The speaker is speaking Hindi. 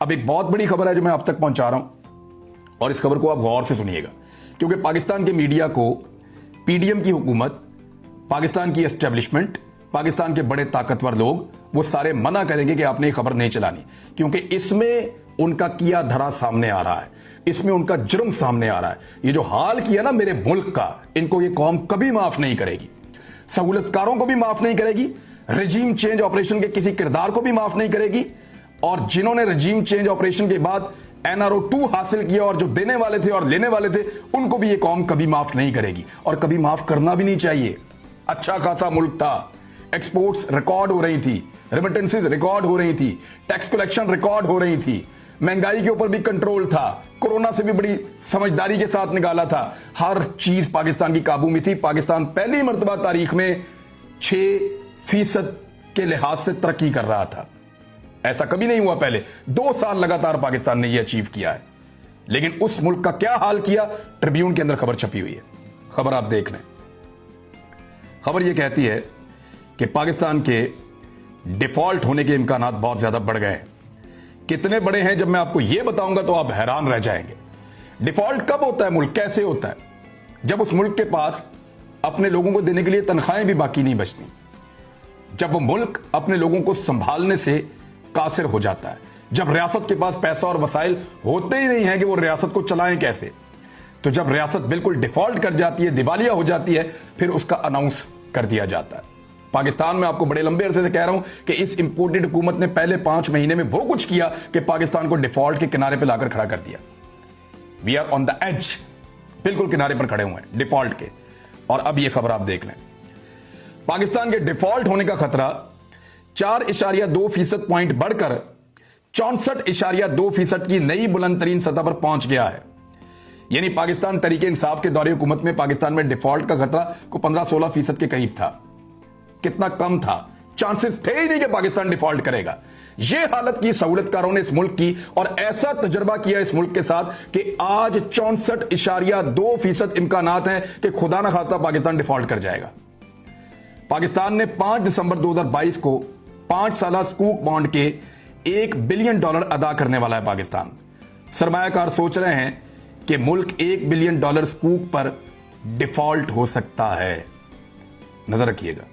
अब एक बहुत बड़ी खबर है जो मैं आप तक पहुंचा रहा हूं और इस खबर को आप गौर से सुनिएगा, क्योंकि पाकिस्तान के मीडिया को पीडीएम की हुकूमत, पाकिस्तान की एस्टेब्लिशमेंट, पाकिस्तान के बड़े ताकतवर लोग वो सारे मना करेंगे कि आपने ये खबर नहीं चलानी, क्योंकि इसमें उनका किया धरा सामने आ रहा है, इसमें उनका जुर्म सामने आ रहा है। ये जो हाल किया ना मेरे मुल्क का, इनको ये कौम कभी माफ नहीं करेगी, सहूलतकारों को भी माफ नहीं करेगी, रजीम चेंज ऑपरेशन के किसी किरदार को भी माफ नहीं करेगी, और जिन्होंने रजीम चेंज ऑपरेशन के बाद NRO 2 हासिल किया और जो देने वाले थे और लेने वाले थे, उनको भी ये कौम कभी माफ नहीं करेगी और कभी माफ करना भी नहीं चाहिए। अच्छा खासा मुल्क था, एक्सपोर्ट्स रिकॉर्ड हो रही थी, रेमिटेंसेस रिकॉर्ड हो रही थी, टैक्स कलेक्शन रिकॉर्ड हो रही थी, महंगाई के ऊपर भी कंट्रोल था, कोरोना से भी बड़ी समझदारी के साथ निकाला था, हर चीज पाकिस्तान की काबू में थी। पाकिस्तान पहली मर्तबा तारीख में 6% के लिहाज से तरक्की कर रहा था। ऐसा कभी नहीं हुआ पहले। 2 साल लगातार पाकिस्तान ने यह अचीव किया है। लेकिन उस मुल्क का क्या हाल किया, ट्रिब्यून के अंदर खबर छपी हुई है। खबर आप देख लें। खबर यह कहती है कि पाकिस्तान के डिफॉल्ट होने के इम्कानात बहुत ज्यादा बढ़ गए हैं। कितने बड़े हैं जब मैं आपको यह बताऊंगा तो आप हैरान रह जाएंगे। डिफॉल्ट कब होता है, मुल्क कैसे होता है? जब उस मुल्क के पास अपने लोगों को देने के लिए तनख्वाहें भी बाकी नहीं बचती, जब वो मुल्क अपने लोगों को संभालने से कासिर हो जाता है, जब रियासत के पास पैसा और वसाइल होते ही नहीं है कि वो रियासत को चलाएं कैसे, तो जब रियासत बिल्कुल डिफॉल्ट कर जाती है, दिवालिया हो जाती है, फिर उसका अनाउंस कर दिया जाता है। पाकिस्तान में आपको बड़े लंबे अरसे से कह रहा हूं कि इस इंपोर्टेड हुकूमत ने पहले 5 महीने में वो कुछ किया कि पाकिस्तान को डिफॉल्ट के किनारे पर लाकर खड़ा कर दिया। We are on the edge, बिल्कुल किनारे पर खड़े हुए हैं डिफॉल्ट के। और अब यह खबर आप देख लें, पाकिस्तान के डिफॉल्ट होने का खतरा 4.2% पॉइंट बढ़कर 64.2% की नई बुलंद तरीन सतह पर पहुंच गया है। यानी पाकिस्तान तरीके इंसाफ के दौरे हुकूमत में पाकिस्तान में डिफॉल्ट का खतरा को 15-16% के करीब था। कितना कम था, चांसेस थे ही नहीं कि पाकिस्तान डिफॉल्ट करेगा। यह हालत की सहूलतकारों ने इस मुल्क की, और ऐसा तजुर्बा किया इस मुल्क के साथ कि आज 64.2% इम्कानात हैं कि खुदा ना खास्ता पाकिस्तान डिफॉल्ट कर जाएगा। पाकिस्तान ने 5 दिसंबर 2022 को 5 साला स्कूक बॉन्ड के $1 बिलियन अदा करने वाला है। पाकिस्तान सरमायाकार सोच रहे हैं कि मुल्क $1 बिलियन स्कूक पर डिफॉल्ट हो सकता है। नजर रखिएगा।